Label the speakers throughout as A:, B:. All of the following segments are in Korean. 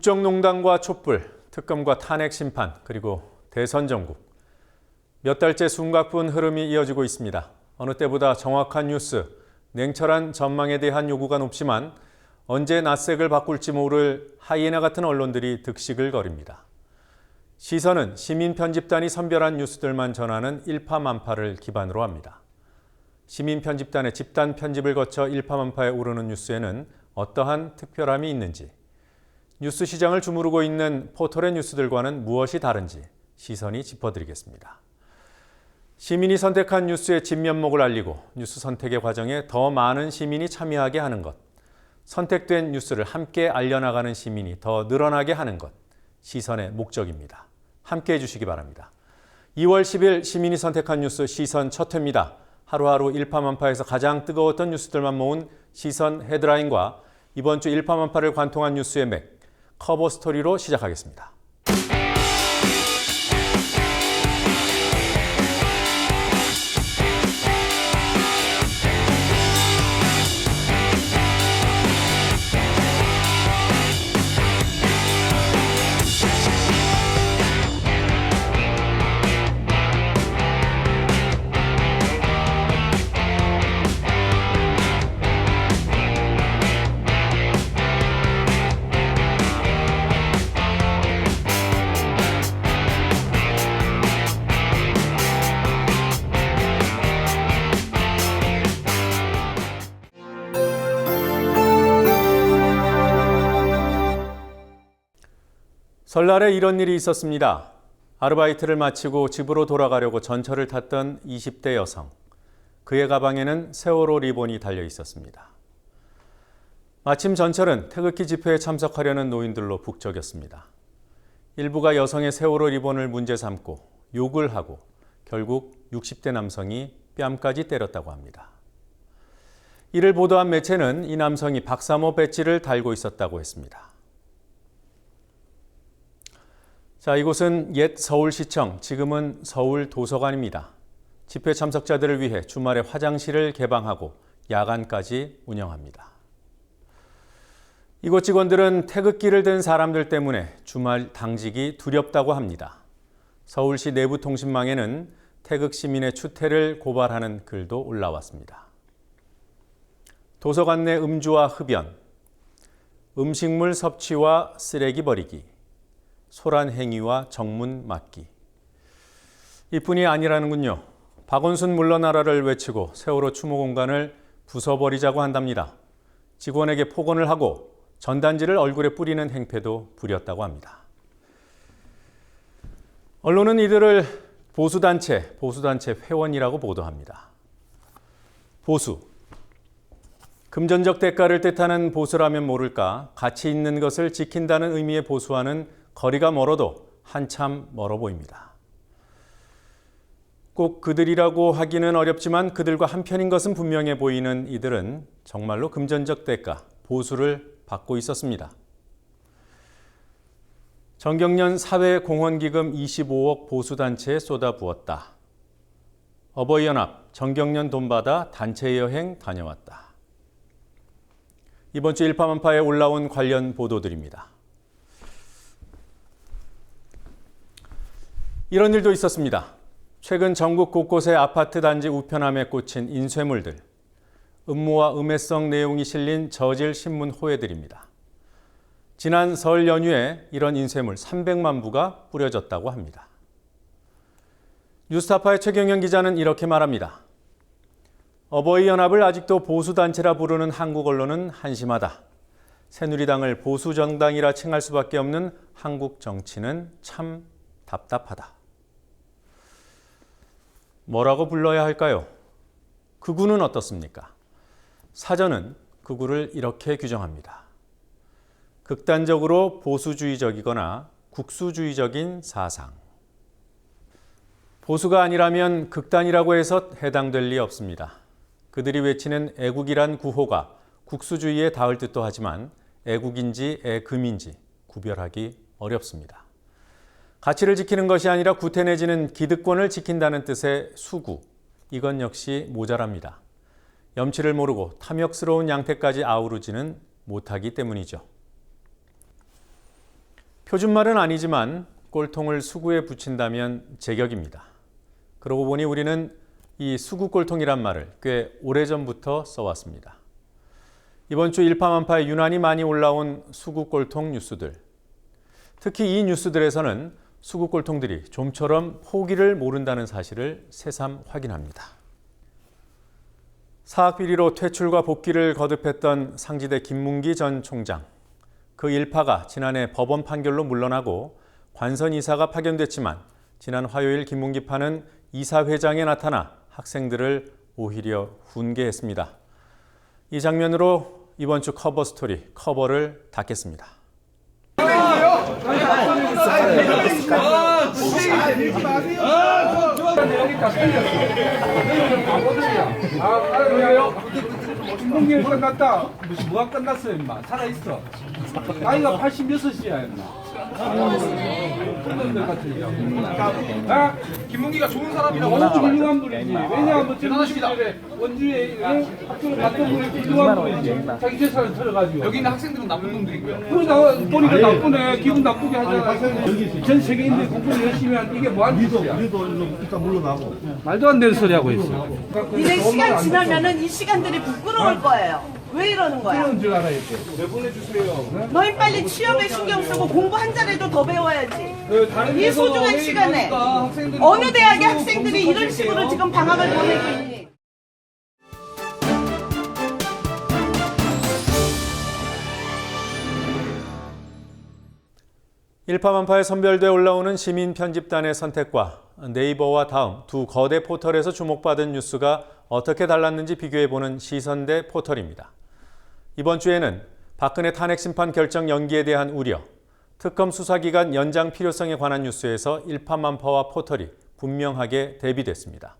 A: 국정농단과 촛불, 특검과 탄핵 심판, 그리고 대선 전국. 몇 달째 숨가쁜 흐름이 이어지고 있습니다. 어느 때보다 정확한 뉴스, 냉철한 전망에 대한 요구가 높지만 언제 낯색을 바꿀지 모를 하이에나 같은 언론들이 득식을 거립니다. 시선은 시민 편집단이 선별한 뉴스들만 전하는 일파만파를 기반으로 합니다. 시민 편집단의 집단 편집을 거쳐 일파만파에 오르는 뉴스에는 어떠한 특별함이 있는지, 뉴스 시장을 주무르고 있는 포털의 뉴스들과는 무엇이 다른지 시선이 짚어드리겠습니다. 시민이 선택한 뉴스의 진면목을 알리고 뉴스 선택의 과정에 더 많은 시민이 참여하게 하는 것, 선택된 뉴스를 함께 알려나가는 시민이 더 늘어나게 하는 것, 시선의 목적입니다. 함께해 주시기 바랍니다. 2월 10일 시민이 선택한 뉴스 시선 첫 회입니다. 하루하루 일파만파에서 가장 뜨거웠던 뉴스들만 모은 시선 헤드라인과 이번 주 일파만파를 관통한 뉴스의 맥, 커버 스토리로 시작하겠습니다. 설날에 이런 일이 있었습니다. 아르바이트를 마치고 집으로 돌아가려고 전철을 탔던 20대 여성. 그의 가방에는 세월호 리본이 달려 있었습니다. 마침 전철은 태극기 집회에 참석하려는 노인들로 북적였습니다. 일부가 여성의 세월호 리본을 문제 삼고 욕을 하고 결국 60대 남성이 뺨까지 때렸다고 합니다. 이를 보도한 매체는 이 남성이 박사모 배지를 달고 있었다고 했습니다. 자, 이곳은 옛 서울시청, 지금은 서울도서관입니다. 집회 참석자들을 위해 주말에 화장실을 개방하고 야간까지 운영합니다. 이곳 직원들은 태극기를 든 사람들 때문에 주말 당직이 두렵다고 합니다. 서울시 내부통신망에는 태극 시민의 추태를 고발하는 글도 올라왔습니다. 도서관 내 음주와 흡연, 음식물 섭취와 쓰레기 버리기, 소란 행위와 정문 막기. 이뿐이 아니라는군요. 박원순 물러나라를 외치고 세월호 추모 공간을 부숴버리자고 한답니다. 직원에게 폭언을 하고 전단지를 얼굴에 뿌리는 행패도 부렸다고 합니다. 언론은 이들을 보수단체 회원이라고 보도합니다. 보수. 금전적 대가를 뜻하는 보수라면 모를까 가치 있는 것을 지킨다는 의미의 보수와는 거리가 멀어도 한참 멀어 보입니다. 꼭 그들이라고 하기는 어렵지만 그들과 한편인 것은 분명해 보이는 이들은 정말로 금전적 대가, 보수를 받고 있었습니다. 정경련 사회공헌기금 25억 보수단체에 쏟아부었다. 어버이연합, 정경련 돈 받아 단체 여행 다녀왔다. 이번 주 일파만파에 올라온 관련 보도들입니다. 이런 일도 있었습니다. 최근 전국 곳곳의 아파트 단지 우편함에 꽂힌 인쇄물들, 음모와 음해성 내용이 실린 저질 신문 호해들입니다. 지난 설 연휴에 이런 인쇄물 300만 부가 뿌려졌다고 합니다. 뉴스타파의 최경영 기자는 이렇게 말합니다. 어버이연합을 아직도 보수단체라 부르는 한국 언론은 한심하다. 새누리당을 보수정당이라 칭할 수밖에 없는 한국 정치는 참 답답하다. 뭐라고 불러야 할까요? 극우는 어떻습니까? 사전은 극우를 이렇게 규정합니다. 극단적으로 보수주의적이거나 국수주의적인 사상. 보수가 아니라면 극단이라고 해서 해당될 리 없습니다. 그들이 외치는 애국이란 구호가 국수주의에 닿을 듯도 하지만 애국인지 애금인지 구별하기 어렵습니다. 가치를 지키는 것이 아니라 구태내지는 기득권을 지킨다는 뜻의 수구, 이건 역시 모자랍니다. 염치를 모르고 탐욕스러운 양태까지 아우르지는 못하기 때문이죠. 표준말은 아니지만 꼴통을 수구에 붙인다면 제격입니다. 그러고 보니 우리는 이 수구꼴통이란 말을 꽤 오래전부터 써왔습니다. 이번 주 일파만파에 유난히 많이 올라온 수구꼴통 뉴스들. 특히 이 뉴스들에서는 수구꼴통들이 좀처럼 포기를 모른다는 사실을 새삼 확인합니다. 사학비리로 퇴출과 복귀를 거듭했던 상지대 김문기 전 총장. 그 일파가 지난해 법원 판결로 물러나고 관선 이사가 파견됐지만 지난 화요일 김문기파는 이사회장에 나타나 학생들을 오히려 훈계했습니다. 이 장면으로 이번 주 커버 스토리 커버를 닫겠습니다.
B: 김문기 끝났다. 무슨 뭐가 끝났어요, 임마. 살아있어. 나이가 86이야, 임마.
C: 김문기가 좋은 사람이라고
B: 너무 훌륭한 분이지. 왜냐하면 대단하십니다. 원주에 학교를 갔던 분이 훌륭한 분이지. 자기 재산을 털어가지고.
C: 여기 있는 학생들은 나쁜 놈들이고요.
B: 그러다 보니까 나쁘네. 기분 나쁘게 하잖아. 전 세계인들이 공부를 열심히 하는데 이게 뭐하는 짓이야.
D: 우리도 일단 물러나고.
B: 말도 안 되는 소리 하고 있어.
E: 이제 시간 지나면은 이 시간들이 부끄러울 거예요. 왜 이러는 거야?
B: 그런 줄 알아야 돼. 내보내주세요.
E: 너희 빨리 취업에 신경 쓰고 공부 한 자리도 더 배워야지. 이 소중한 시간에 어느 대학의 학생들이 이런 식으로 지금 방학을 보내고 있니?
A: 일파만파에 선별돼 올라오는 시민 편집단의 선택과 네이버와 다음 두 거대 포털에서 주목받은 뉴스가 어떻게 달랐는지 비교해보는 시선대 포털입니다. 이번 주에는 박근혜 탄핵심판 결정 연기에 대한 우려, 특검 수사기간 연장 필요성에 관한 뉴스에서 일파만파와 포털이 분명하게 대비됐습니다.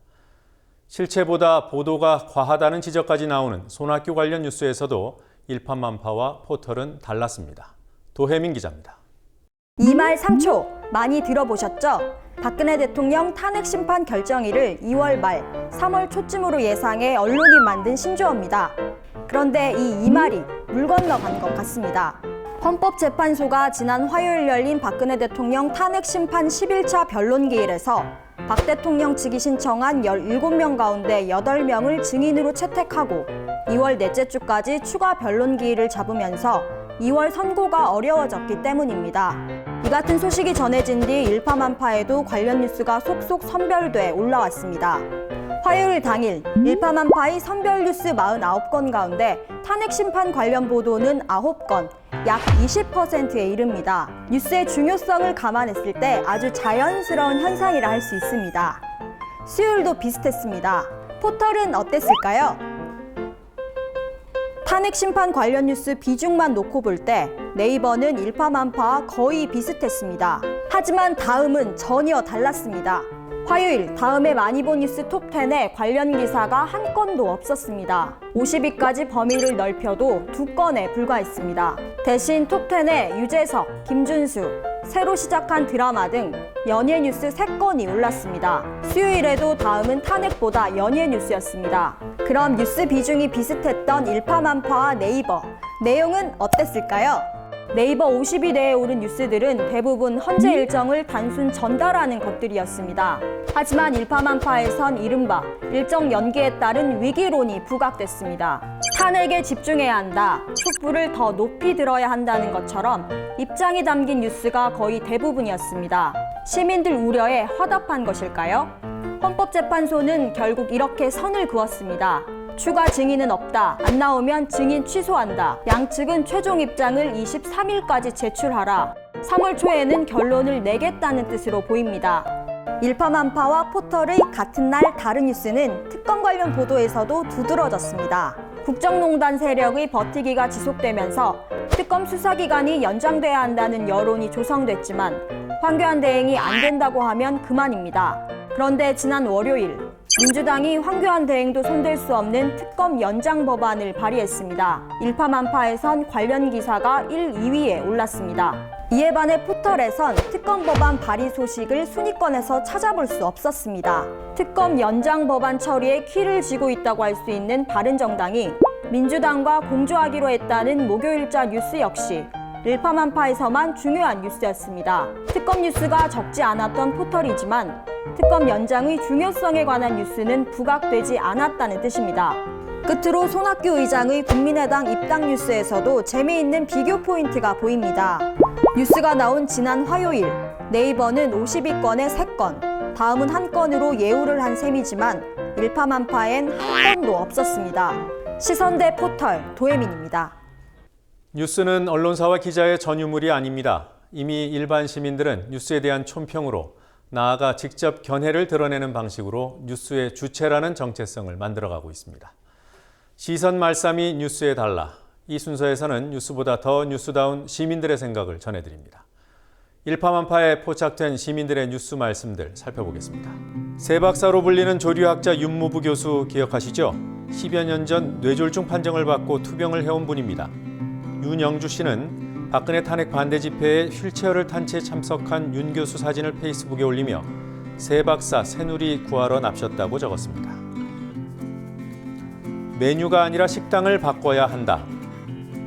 A: 실체보다 보도가 과하다는 지적까지 나오는 손학규 관련 뉴스에서도 일파만파와 포털은 달랐습니다. 도혜민 기자입니다.
F: 이 말 3초 많이 들어보셨죠? 박근혜 대통령 탄핵심판 결정일을 2월 말, 3월 초쯤으로 예상해 언론이 만든 신조어입니다. 그런데 이 말이 물 건너간 것 같습니다. 헌법재판소가 지난 화요일 열린 박근혜 대통령 탄핵심판 11차 변론기일에서 박 대통령 측이 신청한 17명 가운데 8명을 증인으로 채택하고 2월 넷째 주까지 추가 변론기일을 잡으면서 2월 선고가 어려워졌기 때문입니다. 이 같은 소식이 전해진 뒤 일파만파에도 관련 뉴스가 속속 선별돼 올라왔습니다. 화요일 당일 일파만파의 선별 뉴스 49건 가운데 탄핵심판 관련 보도는 9건, 약 20%에 이릅니다. 뉴스의 중요성을 감안했을 때 아주 자연스러운 현상이라 할 수 있습니다. 수요일도 비슷했습니다. 포털은 어땠을까요? 탄핵심판 관련 뉴스 비중만 놓고 볼 때 네이버는 일파만파와 거의 비슷했습니다. 하지만 다음은 전혀 달랐습니다. 화요일 다음에 많이 본 뉴스 톱10에 관련 기사가 한 건도 없었습니다. 50위까지 범위를 넓혀도 2건에 불과했습니다. 대신 톱10에 유재석, 김준수, 새로 시작한 드라마 등 연예 뉴스 3건이 올랐습니다. 수요일에도 다음은 탄핵보다 연예 뉴스였습니다. 그럼 뉴스 비중이 비슷했던 일파만파와 네이버, 내용은 어땠을까요? 네이버 50위 내에 오른 뉴스들은 대부분 헌재 일정을 단순 전달하는 것들이었습니다. 하지만 일파만파에선 이른바 일정 연기에 따른 위기론이 부각됐습니다. 탄핵에 집중해야 한다, 촛불을 더 높이 들어야 한다는 것처럼 입장이 담긴 뉴스가 거의 대부분이었습니다. 시민들 우려에 화답한 것일까요? 헌법재판소는 결국 이렇게 선을 그었습니다. 추가 증인은 없다. 안 나오면 증인 취소한다. 양측은 최종 입장을 23일까지 제출하라. 3월 초에는 결론을 내겠다는 뜻으로 보입니다. 일파만파와 포털의 같은 날 다른 뉴스는 특검 관련 보도에서도 두드러졌습니다. 국정농단 세력의 버티기가 지속되면서 특검 수사기간이 연장돼야 한다는 여론이 조성됐지만 황교안 대행이 안 된다고 하면 그만입니다. 그런데 지난 월요일 민주당이 황교안 대행도 손댈 수 없는 특검 연장 법안을 발의했습니다. 일파만파에선 관련 기사가 1, 2위에 올랐습니다. 이에 반해 포털에선 특검 법안 발의 소식을 순위권에서 찾아볼 수 없었습니다. 특검 연장 법안 처리에 키를 쥐고 있다고 할 수 있는 바른정당이 민주당과 공조하기로 했다는 목요일자 뉴스 역시 일파만파에서만 중요한 뉴스였습니다. 특검 뉴스가 적지 않았던 포털이지만 특검 연장의 중요성에 관한 뉴스는 부각되지 않았다는 뜻입니다. 끝으로 손학규 의장의 국민의당 입당 뉴스에서도 재미있는 비교 포인트가 보입니다. 뉴스가 나온 지난 화요일, 네이버는 52건에 3건, 다음은 1건으로 예우를 한 셈이지만 일파만파엔 한 건도 없었습니다. 시선대 포털 도혜민입니다.
A: 뉴스는 언론사와 기자의 전유물이 아닙니다. 이미 일반 시민들은 뉴스에 대한 촌평으로 나아가 직접 견해를 드러내는 방식으로 뉴스의 주체라는 정체성을 만들어가고 있습니다. 시선 말씀이 뉴스에 달라. 이 순서에서는 뉴스보다 더 뉴스다운 시민들의 생각을 전해드립니다. 일파만파에 포착된 시민들의 뉴스 말씀들 살펴보겠습니다. 세 박사로 불리는 조류학자 윤무부 교수 기억하시죠? 10여 년 전 뇌졸중 판정을 받고 투병을 해온 분입니다. 윤영주 씨는 박근혜 탄핵 반대 집회에 휠체어를 탄 채 참석한 윤 교수 사진을 페이스북에 올리며 세 박사 새누리 구하러 납셨다고 적었습니다. 메뉴가 아니라 식당을 바꿔야 한다.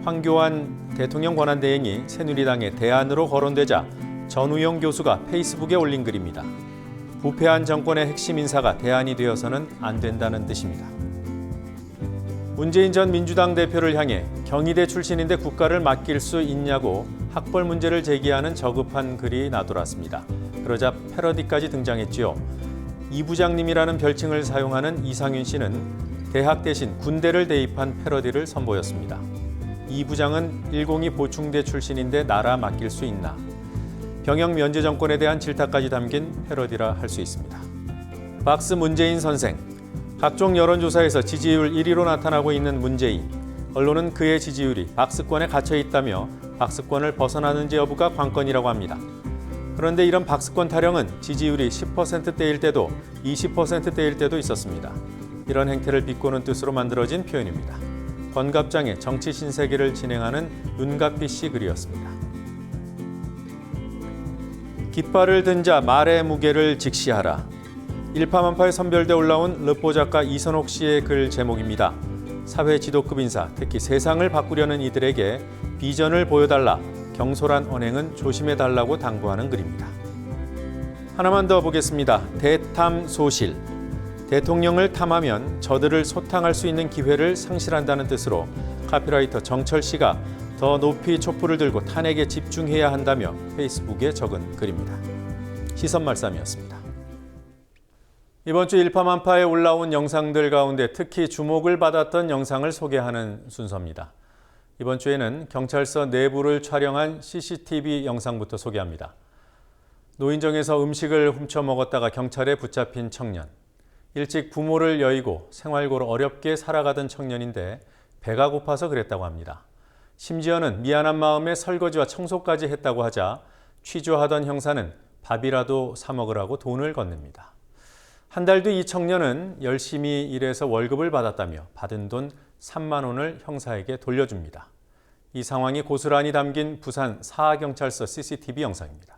A: 황교안 대통령 권한대행이 새누리당의 대안으로 거론되자 전우영 교수가 페이스북에 올린 글입니다. 부패한 정권의 핵심 인사가 대안이 되어서는 안 된다는 뜻입니다. 문재인 전 민주당 대표를 향해 경희대 출신인데 국가를 맡길 수 있냐고 학벌 문제를 제기하는 저급한 글이 나돌았습니다. 그러자 패러디까지 등장했지요. 이 부장님이라는 별칭을 사용하는 이상윤 씨는 대학 대신 군대를 대입한 패러디를 선보였습니다. 이 부장은 102 보충대 출신인데 나라 맡길 수 있나? 병역 면제 정권에 대한 질타까지 담긴 패러디라 할 수 있습니다. 박스 문재인 선생. 각종 여론조사에서 지지율 1위로 나타나고 있는 문재인. 언론은 그의 지지율이 박스권에 갇혀 있다며 박스권을 벗어나는지 여부가 관건이라고 합니다. 그런데 이런 박스권 타령은 지지율이 10%대일 때도 20%대일 때도 있었습니다. 이런 행태를 비꼬는 뜻으로 만들어진 표현입니다. 권갑장의 정치 신세계를 진행하는 윤가피 씨 글이었습니다. 깃발을 든 자 말의 무게를 직시하라. 일파만파에 선별돼 올라온 르포 작가 이선옥 씨의 글 제목입니다. 사회 지도급 인사, 특히 세상을 바꾸려는 이들에게 비전을 보여달라. 경솔한 언행은 조심해달라고 당부하는 글입니다. 하나만 더 보겠습니다. 대탐소실. 대통령을 탐하면 저들을 소탕할 수 있는 기회를 상실한다는 뜻으로 카피라이터 정철 씨가 더 높이 촛불을 들고 탄핵에 집중해야 한다며 페이스북에 적은 글입니다. 시선 말씀이었습니다. 이번 주 일파만파에 올라온 영상들 가운데 특히 주목을 받았던 영상을 소개하는 순서입니다. 이번 주에는 경찰서 내부를 촬영한 CCTV 영상부터 소개합니다. 노인정에서 음식을 훔쳐 먹었다가 경찰에 붙잡힌 청년. 일찍 부모를 여의고 생활고로 어렵게 살아가던 청년인데 배가 고파서 그랬다고 합니다. 심지어는 미안한 마음에 설거지와 청소까지 했다고 하자 취조하던 형사는 밥이라도 사 먹으라고 돈을 건넵니다. 한 달 뒤 이 청년은 열심히 일해서 월급을 받았다며 받은 돈 3만 원을 형사에게 돌려줍니다. 이 상황이 고스란히 담긴 부산 사하경찰서 CCTV 영상입니다.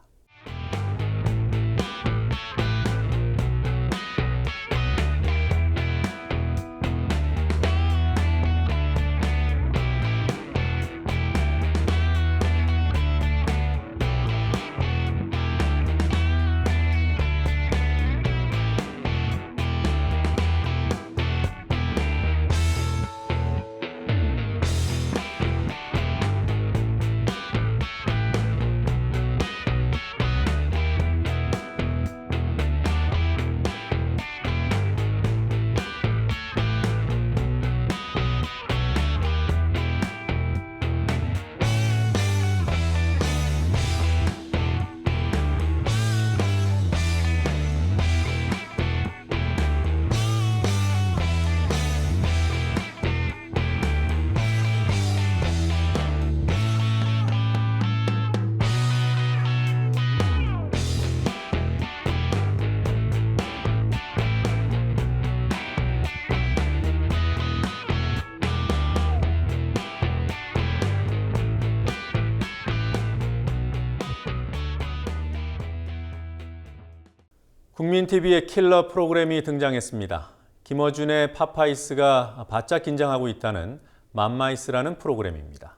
A: 국민TV의 킬러 프로그램이 등장했습니다. 김어준의 파파이스가 바짝 긴장하고 있다는 맘마이스라는 프로그램입니다.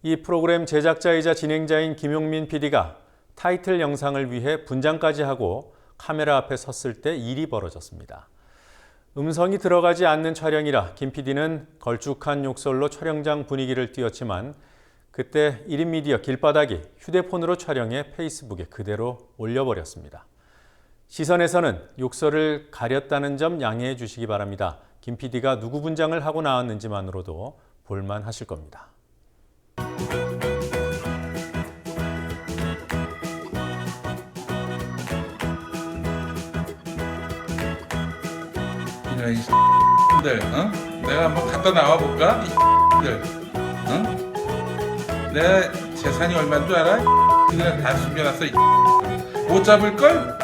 A: 이 프로그램 제작자이자 진행자인 김용민 PD가 타이틀 영상을 위해 분장까지 하고 카메라 앞에 섰을 때 일이 벌어졌습니다. 음성이 들어가지 않는 촬영이라 김 PD는 걸쭉한 욕설로 촬영장 분위기를 띄웠지만 그때 1인 미디어 길바닥이 휴대폰으로 촬영해 페이스북에 그대로 올려버렸습니다. 시선에서는 욕설을 가렸다는 점 양해해 주시기 바랍니다. 김 PD가 누구 분장을 하고 나왔는지만으로도 볼만하실 겁니다.
D: 야, 이 들, 내가 한번 갔다 나와 볼까? 이 들, 내 재산이 얼마인 줄 알아? 그냥 다 숨겨놨어. 못 잡을 걸?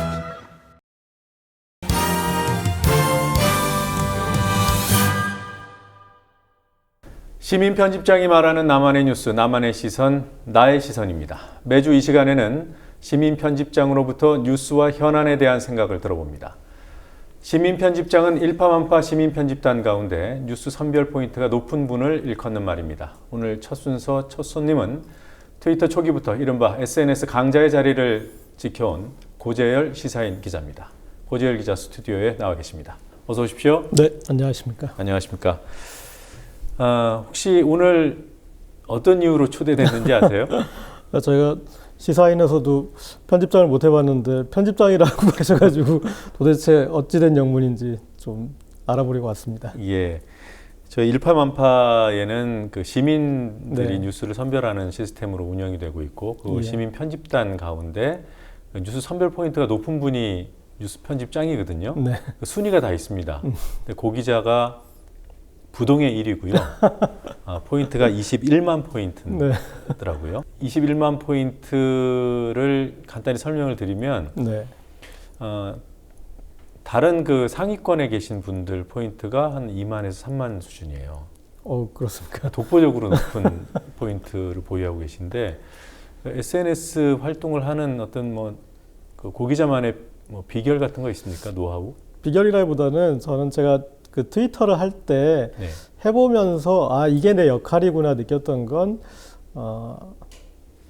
A: 시민 편집장이 말하는 나만의 뉴스, 나만의 시선, 나의 시선입니다. 매주 이 시간에는 시민 편집장으로부터 뉴스와 현안에 대한 생각을 들어봅니다. 시민 편집장은 일파만파 시민 편집단 가운데 뉴스 선별 포인트가 높은 분을 일컫는 말입니다. 오늘 첫 순서 첫 손님은 트위터 초기부터 이른바 SNS 강자의 자리를 지켜온 고재열 시사인 기자입니다. 고재열 기자 스튜디오에 나와 계십니다. 어서 오십시오.
G: 네, 안녕하십니까.
A: 안녕하십니까. 혹시 오늘 어떤 이유로 초대됐는지 아세요?
G: 저희가 시사인에서도 편집장을 못 해봤는데 편집장이라고 하셔가지고 도대체 어찌된 영문인지 좀 알아보려고 왔습니다.
A: 예, 저희 일파만파에는 그 시민들이
G: 네.
A: 뉴스를 선별하는 시스템으로 운영이 되고 있고 그
G: 예.
A: 시민 편집단 가운데 뉴스 선별 포인트가 높은 분이 뉴스 편집장이거든요.
G: 네.
A: 그 순위가 다 있습니다. 근데 고 기자가 부동의 1위고요. 포인트가 21만 포인트더라고요. 21만 포인트를 간단히 설명을 드리면
G: 네.
A: 다른 그 상위권에 계신 분들 포인트가 한 2만에서 3만 수준이에요.
G: 그렇습니까?
A: 독보적으로 높은 포인트를 보유하고 계신데 SNS 활동을 하는 어떤 그 고 기자만의 비결 같은 거 있습니까? 노하우?
G: 비결이라기보다는 저는 제가 그 트위터를 할 때
A: 네.
G: 해보면서 이게 내 역할이구나 느꼈던 건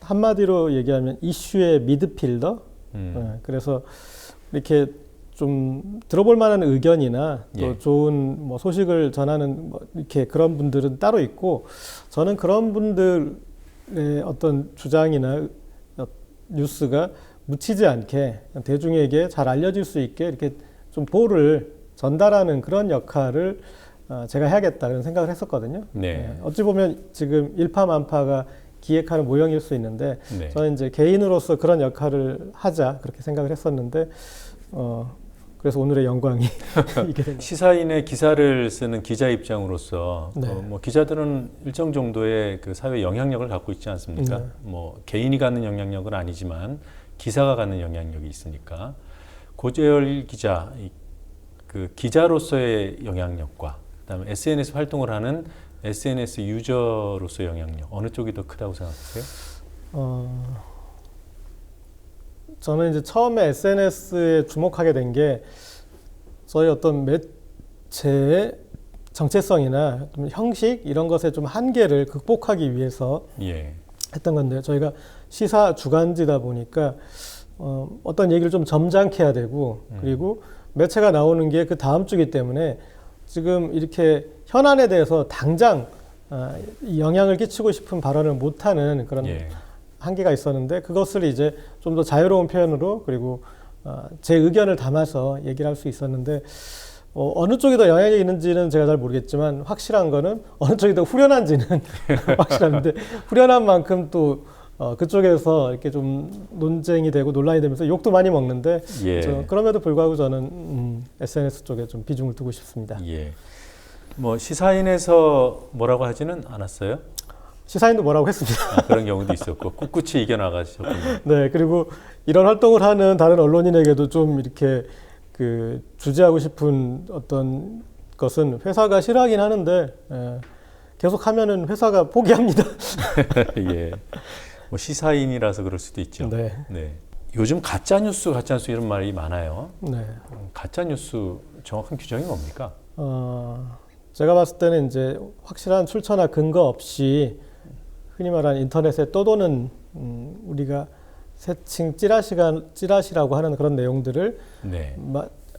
G: 한마디로 얘기하면 이슈의 미드필더. 네, 그래서 이렇게 좀 들어볼 만한 의견이나 또
A: 예.
G: 좋은 소식을 전하는 이렇게 그런 분들은 따로 있고 저는 그런 분들의 어떤 주장이나 뉴스가 묻히지 않게 대중에게 잘 알려질 수 있게 이렇게 좀 보를 전달하는 그런 역할을 제가 해야겠다는 생각을 했었거든요.
A: 네.
G: 어찌 보면 지금 일파만파가 기획하는 모형일 수 있는데
A: 네.
G: 저는 이제 개인으로서 그런 역할을 하자 그렇게 생각을 했었는데 그래서 오늘의 영광이 이게 됩니다.
A: 시사인의 기사를 쓰는 기자 입장으로서
G: 네.
A: 기자들은 일정 정도의 그 사회 영향력을 갖고 있지 않습니까?
G: 네.
A: 개인이 갖는 영향력은 아니지만 기사가 갖는 영향력이 있으니까 고재열 기자 그 기자로서의 영향력과 그다음에 SNS 활동을 하는 SNS 유저로서의 영향력 어느 쪽이 더 크다고 생각하세요?
G: 저는 이제 처음에 SNS에 주목하게 된 게 저희 어떤 매체의 정체성이나 좀 형식 이런 것의 좀 한계를 극복하기 위해서
A: 예.
G: 했던 건데 저희가 시사 주간지다 보니까 어떤 얘기를 좀 점잖게 해야 되고 그리고 매체가 나오는 게 그 다음 주기 때문에 지금 이렇게 현안에 대해서 당장 영향을 끼치고 싶은 발언을 못하는 그런
A: 예.
G: 한계가 있었는데 그것을 이제 좀 더 자유로운 표현으로 그리고 제 의견을 담아서 얘기를 할 수 있었는데 어느 쪽이 더 영향이 있는지는 제가 잘 모르겠지만 확실한 거는 어느 쪽이 더 후련한지는 확실한데 후련한 만큼 또 그쪽에서 이렇게 좀 논쟁이 되고 논란이 되면서 욕도 많이 먹는데
A: 예.
G: 그럼에도 불구하고 저는 SNS 쪽에 좀 비중을 두고 싶습니다.
A: 예. 시사인에서 뭐라고 하지는 않았어요?
G: 시사인도 뭐라고 했습니다.
A: 그런 경우도 있었고 꿋꿋이 이겨나가셨군요.
G: 네, 그리고 이런 활동을 하는 다른 언론인에게도 좀 이렇게 그 주재하고 싶은 어떤 것은 회사가 싫어하긴 하는데 계속 하면은 회사가 포기합니다.
A: 예. 시사인이라서 그럴 수도 있죠.
G: 네.
A: 네. 요즘 가짜뉴스 이런 말이 많아요.
G: 네.
A: 가짜뉴스 정확한 규정이 뭡니까?
G: 제가 봤을 때는 이제 확실한 출처나 근거 없이 흔히 말하는 인터넷에 떠도는 우리가 새칭 찌라시라고 하는 그런 내용들을
A: 네.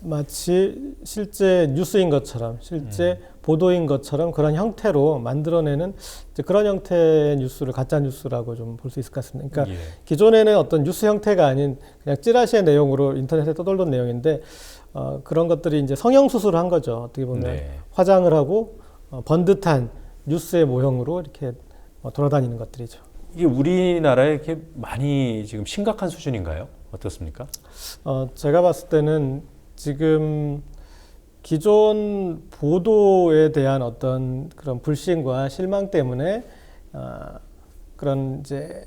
G: 마치 실제 뉴스인 것처럼 실제 보도인 것처럼 그런 형태로 만들어내는 이제 그런 형태의 뉴스를 가짜 뉴스라고 좀 볼 수 있을 것 같습니다. 그러니까
A: 예.
G: 기존에는 어떤 뉴스 형태가 아닌 그냥 찌라시의 내용으로 인터넷에 떠돌던 내용인데 그런 것들이 이제 성형 수술을 한 거죠. 어떻게 보면
A: 네.
G: 화장을 하고 번듯한 뉴스의 모형으로 이렇게 돌아다니는 것들이죠.
A: 이게 우리나라에 이렇게 많이 지금 심각한 수준인가요? 어떻습니까?
G: 제가 봤을 때는 지금 기존 보도에 대한 어떤 그런 불신과 실망 때문에 그런 이제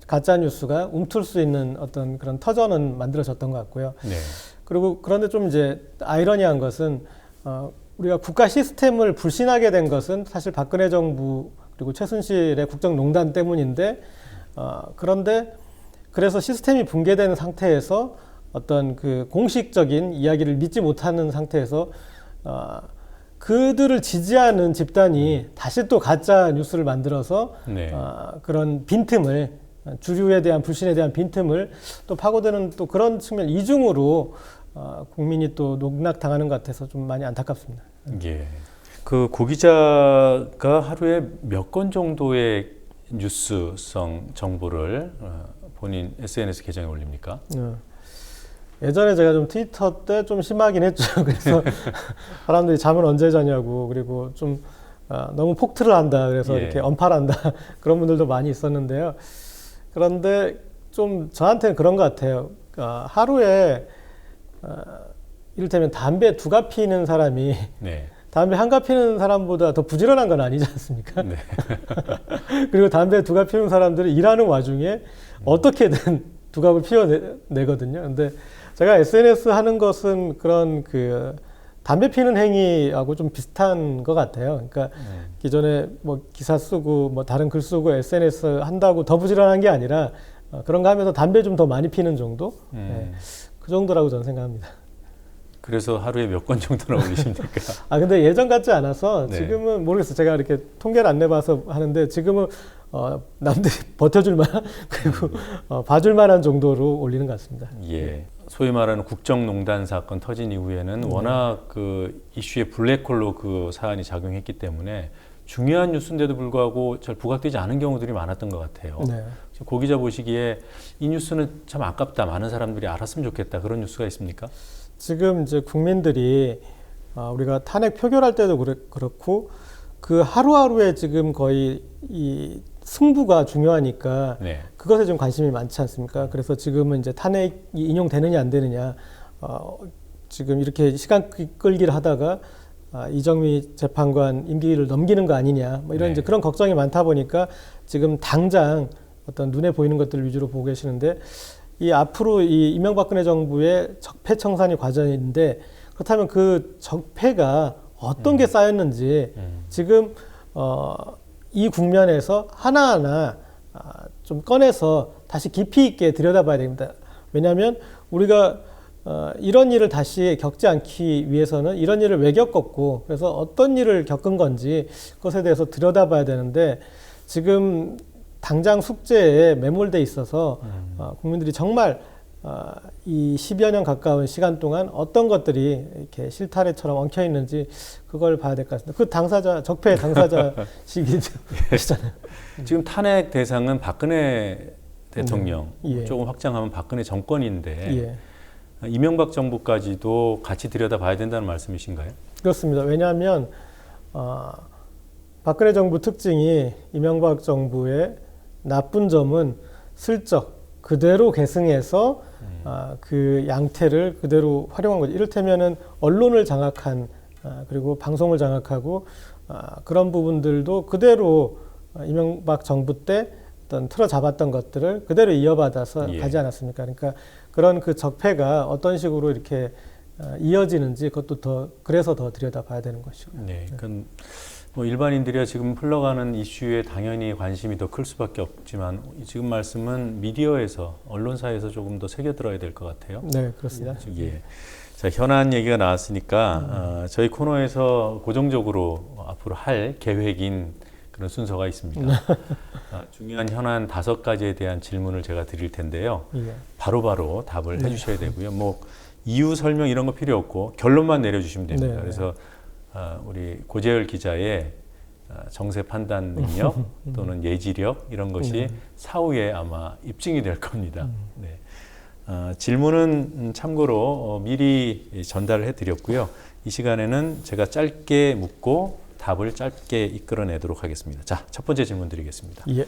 G: 가짜 뉴스가 움틀 수 있는 어떤 그런 터전은 만들어졌던 것 같고요.
A: 네.
G: 그리고 그런데 좀 이제 아이러니한 것은 우리가 국가 시스템을 불신하게 된 것은 사실 박근혜 정부 그리고 최순실의 국정농단 때문인데 그런데 그래서 시스템이 붕괴된 상태에서 어떤 그 공식적인 이야기를 믿지 못하는 상태에서 그들을 지지하는 집단이 다시 또 가짜 뉴스를 만들어서
A: 네.
G: 그런 빈틈을 주류에 대한 불신에 대한 빈틈을 또 파고드는 또 그런 측면 이중으로 국민이 또 농락당하는 것 같아서 좀 많이 안타깝습니다.
A: 예. 그 고 기자가 하루에 몇 건 정도의 뉴스성 정보를 본인 SNS 계정에 올립니까?
G: 예전에 제가 좀 트위터 때 좀 심하긴 했죠. 그래서 사람들이 잠을 언제 자냐고 그리고 좀 너무 폭트를 한다. 그래서
A: 예.
G: 이렇게 언팔한다. 그런 분들도 많이 있었는데요. 그런데 좀 저한테는 그런 것 같아요. 하루에 이를테면 담배 2갑 피는 사람이
A: 네.
G: 담배 1갑 피는 사람보다 더 부지런한 건 아니지 않습니까?
A: 네.
G: 그리고 담배 2갑 피는 사람들이 일하는 와중에 어떻게든 2갑을 피워내거든요. 근데 제가 SNS 하는 것은 그런 그 담배 피는 행위하고 좀 비슷한 것 같아요. 그러니까 기존에 뭐 기사 쓰고 뭐 다른 글 쓰고 SNS 한다고 더 부지런한 게 아니라 그런 거 하면서 담배 좀 더 많이 피는 정도? 네. 그 정도라고 저는 생각합니다.
A: 그래서 하루에 몇 건 정도나 올리십니까?
G: 근데 예전 같지 않아서
A: 네.
G: 지금은 모르겠어요. 제가 이렇게 통계를 안 내봐서 하는데 지금은 남들이 버텨줄 만한 그리고 봐줄 만한 정도로 올리는 것 같습니다.
A: 예. 소위 말하는 국정농단 사건 터진 이후에는 워낙 그 이슈의 블랙홀로 그 사안이 작용했기 때문에 중요한 뉴스인데도 불구하고 잘 부각되지 않은 경우들이 많았던 것 같아요.
G: 네.
A: 고 기자 보시기에 이 뉴스는 참 아깝다. 많은 사람들이 알았으면 좋겠다. 그런 뉴스가 있습니까?
G: 지금 이제 국민들이 우리가 탄핵 표결할 때도 그렇고 그 하루하루에 지금 거의 이 승부가 중요하니까
A: 네.
G: 그것에 좀 관심이 많지 않습니까? 그래서 지금은 이제 탄핵이 인용되느냐 안 되느냐 지금 이렇게 시간 끌기를 하다가 이정미 재판관 임기를 넘기는 거 아니냐 뭐 이런
A: 네.
G: 이제 그런 걱정이 많다 보니까 지금 당장 어떤 눈에 보이는 것들을 위주로 보고 계시는데 이 앞으로 이 이명박근혜 정부의 적폐청산이 과정인데 그렇다면 그 적폐가 어떤 게 쌓였는지 지금 이 국면에서 하나하나 좀 꺼내서 다시 깊이 있게 들여다봐야 됩니다. 왜냐하면 우리가 이런 일을 다시 겪지 않기 위해서는 이런 일을 왜 겪었고 그래서 어떤 일을 겪은 건지 그것에 대해서 들여다봐야 되는데 지금 당장 숙제에 매몰돼 있어서 국민들이 정말 이 10여 년 가까운 시간 동안 어떤 것들이 이렇게 실타래처럼 엉켜 있는지 그걸 봐야 될 것 같습니다. 그 당사자, 적폐의 당사자시기잖아요.
A: 지금 탄핵 대상은 박근혜 대통령,
G: 예.
A: 조금 확장하면 박근혜 정권인데
G: 예.
A: 이명박 정부까지도 같이 들여다봐야 된다는 말씀이신가요?
G: 그렇습니다. 왜냐하면 박근혜 정부 특징이 이명박 정부의 나쁜 점은 슬쩍 그대로 계승해서 그 양태를 그대로 활용한 거죠. 이를테면은 언론을 장악한 그리고 방송을 장악하고 그런 부분들도 그대로 이명박 정부 때 어떤 틀어 잡았던 것들을 그대로 이어받아서
A: 예.
G: 가지 않았습니까? 그러니까 그런 그 적폐가 어떤 식으로 이렇게 이어지는지 그것도 더 그래서 더 들여다봐야 되는 것이고.
A: 네, 그건 뭐 일반인들이야 지금 흘러가는 이슈에 당연히 관심이 더 클 수밖에 없지만 지금 말씀은 미디어에서 언론사에서 조금 더 새겨들어야 될 것 같아요.
G: 네, 그렇습니다.
A: 예. 자, 현안 얘기가 나왔으니까 저희 코너에서 고정적으로 앞으로 할 계획인 그런 순서가 있습니다. 중요한 현안 5가지에 대한 질문을 제가 드릴 텐데요.
G: 예.
A: 바로바로 답을 해주셔야 되고요. 뭐 이유 설명 이런 거 필요 없고 결론만 내려주시면 됩니다.
G: 네.
A: 그래서 우리 고재열 기자의 정세 판단 능력 또는 예지력 이런 것이 사후에 아마 입증이 될 겁니다. 네. 질문은 참고로 미리 전달을 해드렸고요. 이 시간에는 제가 짧게 묻고 답을 짧게 이끌어내도록 하겠습니다. 자, 첫 번째 질문 드리겠습니다.
G: 예.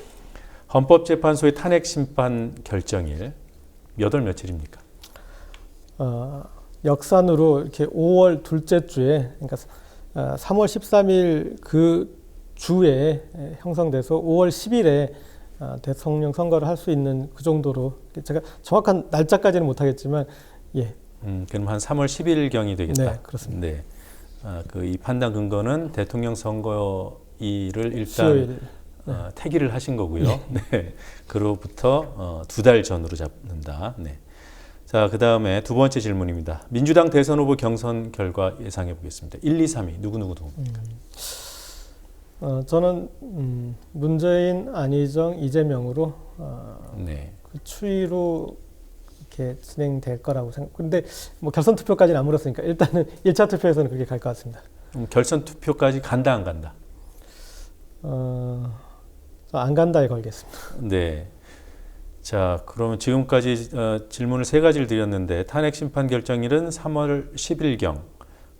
A: 헌법재판소의 탄핵 심판 결정일 몇 월 며칠입니까?
G: 역산으로 이렇게 5월 둘째 주에, 그러니까 3월 13일 그 주에 형성돼서 5월 10일에 대통령 선거를 할 수 있는 그 정도로, 제가 정확한 날짜까지는 못하겠지만, 예.
A: 그럼 한 3월 10일경이 되겠다.
G: 네, 그렇습니다.
A: 네. 이 판단 근거는 대통령 선거일을 일단
G: 수요일.
A: 태기를 하신 거고요. 네. 그로부터 2달 전으로 잡는다. 네. 자, 그 다음에 두 번째 질문입니다. 민주당 대선 후보 경선 결과 예상해 보겠습니다. 1, 2, 3위 누구입니까?
G: 저는 문재인, 안희정, 이재명으로
A: 네.
G: 그 추이로 이렇게 진행될 거라고 생각. 근데 뭐 결선 투표까지는 안 물었으니까 일단은 1차 투표에서는 그렇게 갈 것 같습니다.
A: 결선 투표까지 간다 안 간다?
G: 안 간다에 걸겠습니다.
A: 네. 자, 그러면 지금까지 질문을 3가지를 드렸는데 탄핵 심판 결정일은 3월 10일경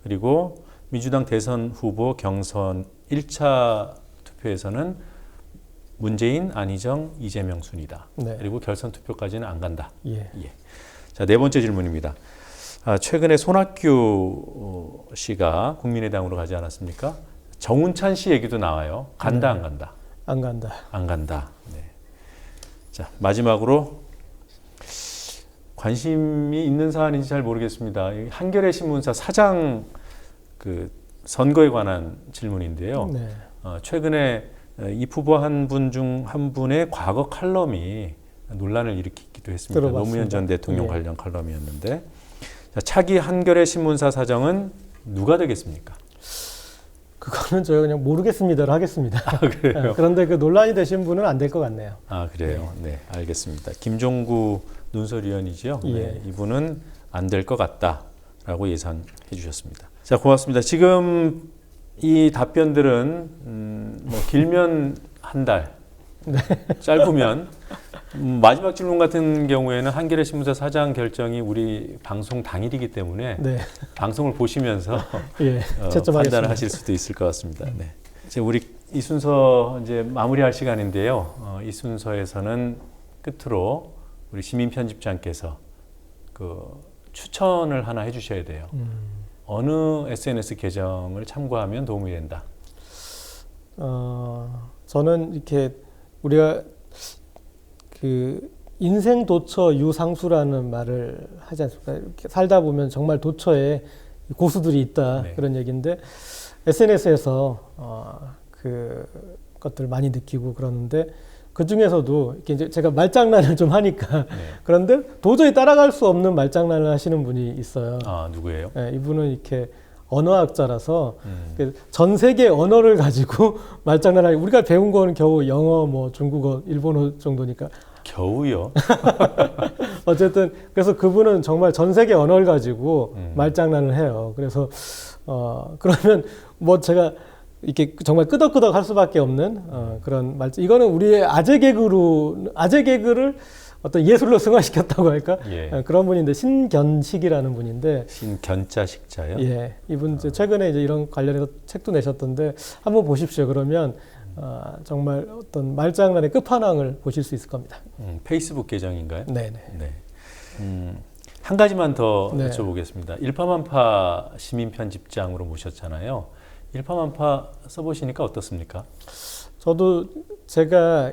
A: 그리고 민주당 대선 후보 경선 1차 투표에서는 문재인, 안희정, 이재명 순이다.
G: 네.
A: 그리고 결선 투표까지는 안 간다.
G: 예.
A: 자, 네 번째 질문입니다. 최근에 손학규 씨가 국민의당으로 가지 않았습니까? 정운찬 씨 얘기도 나와요. 간다, 안 간다?
G: 안 간다.
A: 안 간다. 네. 자, 마지막으로 관심이 있는 사안인지 잘 모르겠습니다. 한겨레 신문사 사장 그 선거에 관한 질문인데요.
G: 네.
A: 최근에 입후보 한 분 중 한 분의 과거 칼럼이 논란을 일으키기도 했습니다.
G: 들어봤습니다.
A: 노무현 전 대통령
G: 예.
A: 관련 칼럼이었는데 자, 차기 한겨레 신문사 사장은 누가 되겠습니까?
G: 그거는 저희가 그냥 모르겠습니다로 하겠습니다.
A: 그래요?
G: 그런데 그 논란이 되신 분은 안 될 것 같네요.
A: 그래요. 네, 알겠습니다. 김종구 논설위원이지요.
G: 예.
A: 네, 이분은 안 될 것 같다라고 예상해 주셨습니다. 자, 고맙습니다. 지금 이 답변들은 뭐 길면 한 달, 짧으면 마지막 질문 같은 경우에는 한겨레 신문사 사장 결정이 우리 방송 당일이기 때문에
G: 네.
A: 방송을 보시면서
G: 예.
A: 판단을 하실 수도 있을 것 같습니다. 네. 이제 우리 이 순서 이제 마무리할 시간인데요. 이 순서에서는 끝으로 우리 시민 편집장께서 그 추천을 하나 해주셔야 돼요. 어느 SNS 계정을 참고하면 도움이 된다.
G: 저는 이렇게 우리가 그 인생 도처 유상수라는 말을 하지 않습니까? 이렇게 살다 보면 정말 도처에 고수들이 있다.
A: 네.
G: 그런 얘기인데 SNS에서 그 것들 많이 느끼고 그러는데 그 중에서도 이렇게 이제 제가 말장난을 좀 하니까 그런데 도저히 따라갈 수 없는 말장난을 하시는 분이 있어요.
A: 누구예요?
G: 네, 이분은 이렇게 언어학자라서 전 세계 언어를 가지고 말장난을 하고 우리가 배운 거는 겨우 영어, 뭐 중국어, 일본어 정도니까
A: 겨우요?
G: 어쨌든 그래서 그분은 정말 전 세계 언어를 가지고 말장난을 해요. 그래서 그러면 뭐 제가 이렇게 정말 끄덕끄덕 할 수밖에 없는 그런 이거는 우리의 아재 개그를 어떤 예술로 승화시켰다고 할까?
A: 예.
G: 그런 분인데 신견식이라는 분인데
A: 신견자식자요?
G: 예, 이분 이제 최근에 이제 이런 관련해서 책도 내셨던데 한번 보십시오. 그러면 정말 어떤 말장난의 끝판왕을 보실 수 있을 겁니다.
A: 페이스북 계정인가요?
G: 네네.
A: 네. 한 가지만 더
G: 네.
A: 여쭤보겠습니다. 일파만파 시민 편집장으로 모셨잖아요. 일파만파 써보시니까 어떻습니까?
G: 저도 제가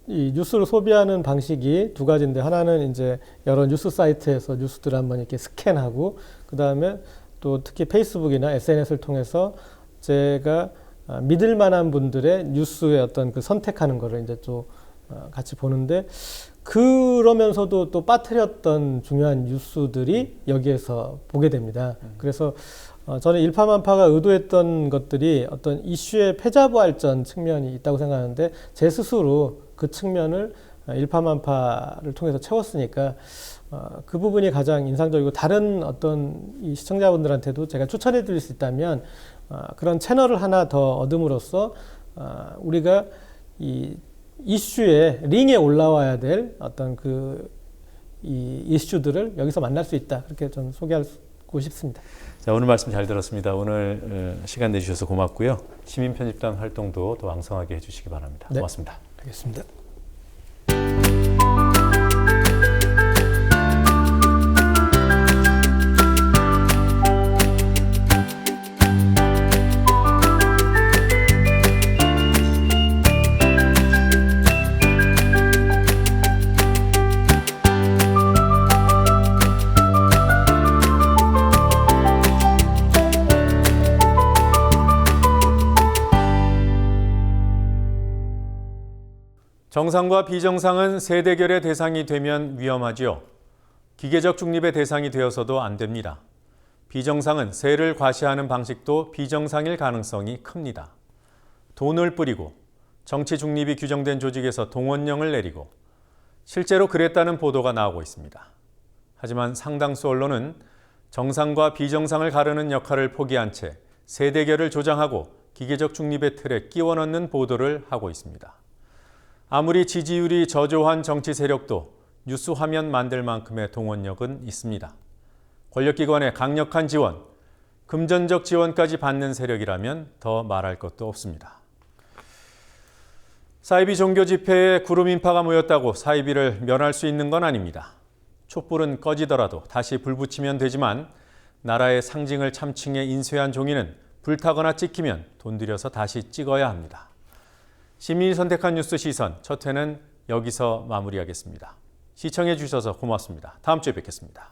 G: 이 뉴스를 소비하는 방식이 두 가지인데 하나는 이제 여러 뉴스 사이트에서 뉴스들을 한번 이렇게 스캔하고 그 다음에 또 특히 페이스북이나 SNS를 통해서 제가 믿을 만한 분들의 뉴스의 어떤 그 선택하는 거를 이제 또 같이 보는데 그러면서도 또 빠뜨렸던 중요한 뉴스들이 여기에서 보게 됩니다. 그래서 저는 일파만파가 의도했던 것들이 어떤 이슈의 패자부활전 측면이 있다고 생각하는데 제 스스로 그 측면을 일파만파를 통해서 채웠으니까 그 부분이 가장 인상적이고 다른 어떤 이 시청자분들한테도 제가 추천해 드릴 수 있다면 그런 채널을 하나 더 얻음으로써 우리가 이 이슈에 링에 올라와야 될 어떤 이 이슈들을 여기서 만날 수 있다. 그렇게 좀 소개하고 싶습니다.
A: 자, 오늘 말씀 잘 들었습니다. 오늘 시간 내주셔서 고맙고요. 시민편집단 활동도 더 왕성하게 해주시기 바랍니다.
G: 네.
A: 고맙습니다.
G: 알겠습니다.
A: 정상과 비정상은 세대결의 대상이 되면 위험하지요. 기계적 중립의 대상이 되어서도 안 됩니다. 비정상은 세를 과시하는 방식도 비정상일 가능성이 큽니다. 돈을 뿌리고 정치 중립이 규정된 조직에서 동원령을 내리고 실제로 그랬다는 보도가 나오고 있습니다. 하지만 상당수 언론은 정상과 비정상을 가르는 역할을 포기한 채 세대결을 조장하고 기계적 중립의 틀에 끼워 넣는 보도를 하고 있습니다. 아무리 지지율이 저조한 정치 세력도 뉴스 화면 만들 만큼의 동원력은 있습니다. 권력기관의 강력한 지원, 금전적 지원까지 받는 세력이라면 더 말할 것도 없습니다. 사이비 종교 집회에 구름 인파가 모였다고 사이비를 멸할 수 있는 건 아닙니다. 촛불은 꺼지더라도 다시 불 붙이면 되지만 나라의 상징을 참칭해 인쇄한 종이는 불타거나 찍히면 돈 들여서 다시 찍어야 합니다. 시민이 선택한 뉴스 시선, 첫 회는 여기서 마무리하겠습니다. 시청해 주셔서 고맙습니다. 다음 주에 뵙겠습니다.